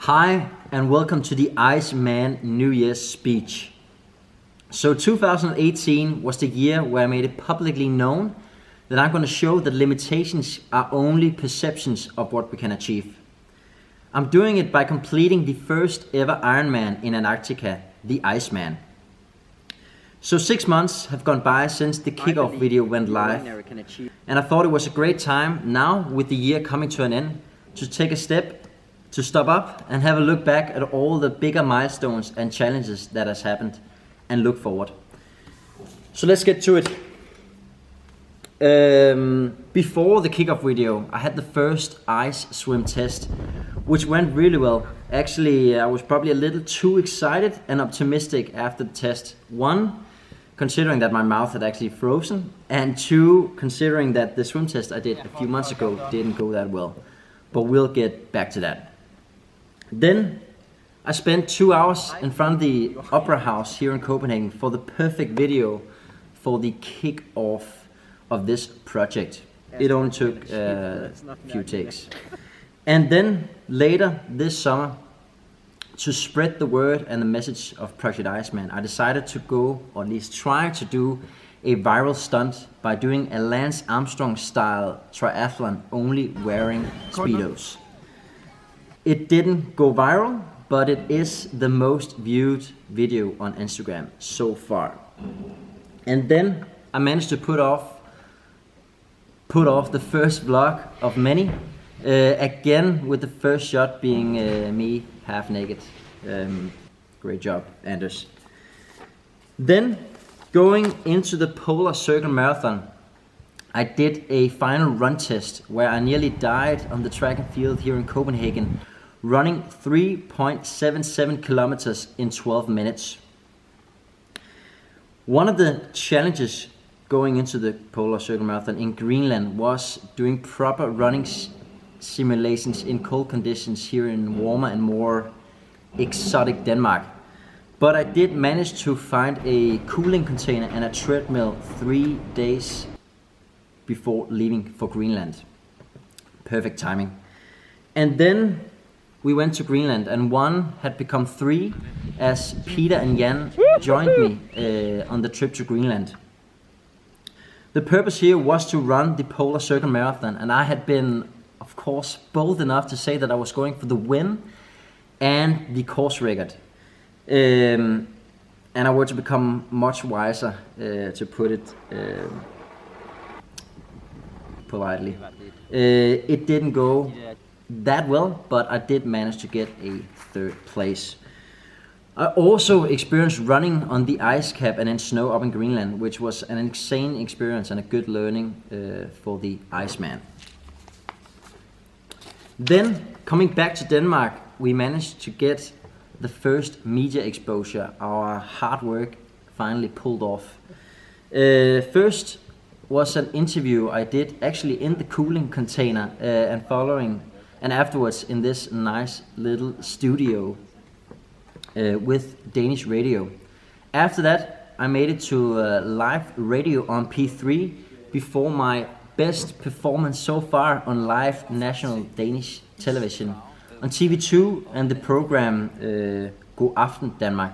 Hi, and welcome to the Iceman New Year's speech. So 2018 was the year where I made it publicly known that I'm going to show that limitations are only perceptions of what we can achieve. I'm doing it by completing the first ever Ironman in Antarctica, the Iceman. So 6 months have gone by since the kickoff video went live, and I thought it was a great time now, with the year coming to an end, to take a step to stop up and have a look back at all the bigger milestones and challenges that has happened and look forward. So let's get to it. Before the kickoff video, I had the first ice swim test, which went really well. Actually, I was probably a little too excited and optimistic after the test. One, considering that my mouth had actually frozen, and two, considering that the swim test I did a few months ago didn't go that well. But we'll get back to that. Then I spent 2 hours in front of the Opera House here in Copenhagen for the perfect video for the kick-off of this project. It only took a few takes. And then later this summer, to spread the word and the message of Project Iceman, I decided to go, or at least try to do, a viral stunt by doing a Lance Armstrong style triathlon only wearing Speedos. It didn't go viral, but it is the most viewed video on Instagram so far. And then I managed to put off the first vlog of many, again with the first shot being me half naked. Great job, Anders. Then, going into the Polar Circle Marathon, I did a final run test where I nearly died on the track and field here in Copenhagen, running 3.77 kilometers in 12 minutes. One of the challenges going into the Polar Circle Marathon in Greenland was doing proper running simulations in cold conditions here in warmer and more exotic Denmark. But I did manage to find a cooling container and a treadmill 3 days before leaving for Greenland. Perfect timing. And then we went to Greenland, and one had become three as Peter and Jan joined me on the trip to Greenland. The purpose here was to run the Polar Circle Marathon, and I had been, of course, bold enough to say that I was going for the win and the course record. And I were to become much wiser, to put it politely. It didn't go that well, but I did manage to get a third place. I also experienced running on the ice cap and in snow up in Greenland, which was an insane experience and a good learning for the Iceman. Then, coming back to Denmark, we managed to get the first media exposure. Our hard work finally pulled off. First was an interview I did actually in the cooling container, and afterwards in this nice little studio with Danish radio. After that, I made it to live radio on P3 before my best performance so far on live national Danish television on TV2 and the program God Aften Danmark.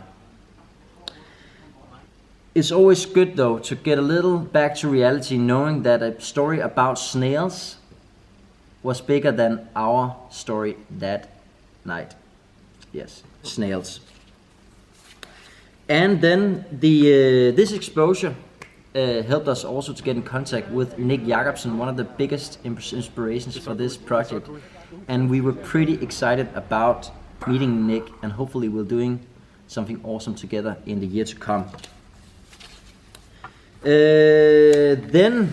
It's always good though to get a little back to reality, knowing that a story about snails was bigger than our story that night. Yes, snails. And then this exposure helped us also to get in contact with Nick Jacobsen, one of the biggest inspirations for this project. And we were pretty excited about meeting Nick, and hopefully we're doing something awesome together in the year to come. Then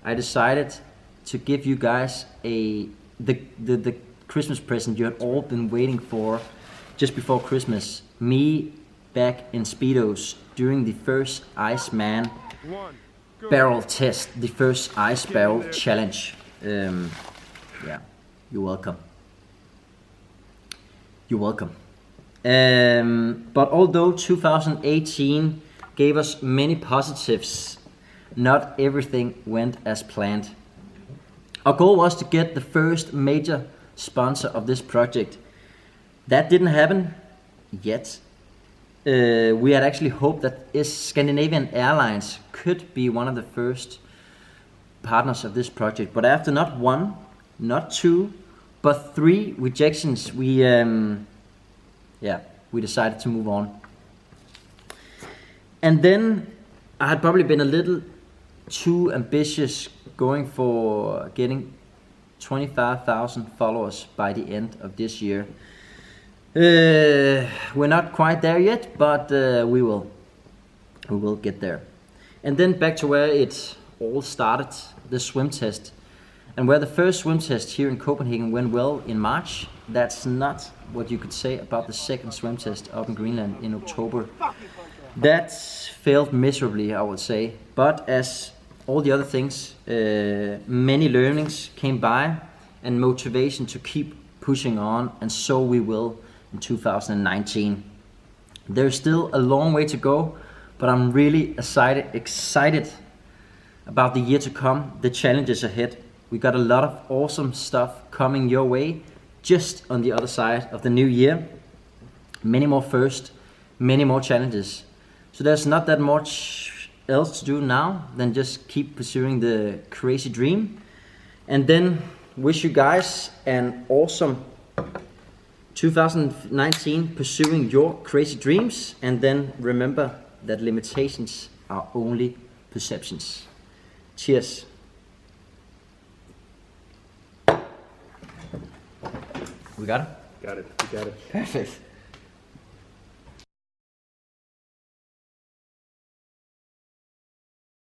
I decided to give you guys the Christmas present you had all been waiting for just before Christmas. Me back in Speedos during the first Iceman barrel test, the first ice barrel challenge. Yeah, you're welcome. You're welcome. But although 2018 gave us many positives, not everything went as planned. Our goal was to get the first major sponsor of this project. That didn't happen yet. We had actually hoped that Scandinavian Airlines could be one of the first partners of this project, but after not one, not two, but 3 rejections, we decided to move on. And then I had probably been a little too ambitious going for getting 25,000 followers by the end of this year. We're not quite there yet, but we will get there. And then back to where it all started, the swim test. And where the first swim test here in Copenhagen went well in March, that's not what you could say about the second swim test up in Greenland in October. That failed miserably, I would say. But as all the other things, many learnings came by and motivation to keep pushing on, and so we will in 2019. There's still a long way to go, but I'm really excited about the year to come, the challenges ahead. We got a lot of awesome stuff coming your way just on the other side of the new year. Many more firsts, many more challenges. So there's not that much else to do now than just keep pursuing the crazy dream. And then wish you guys an awesome 2019 pursuing your crazy dreams. And then remember that limitations are only perceptions. Cheers. We got it? Got it. You got it. Perfect.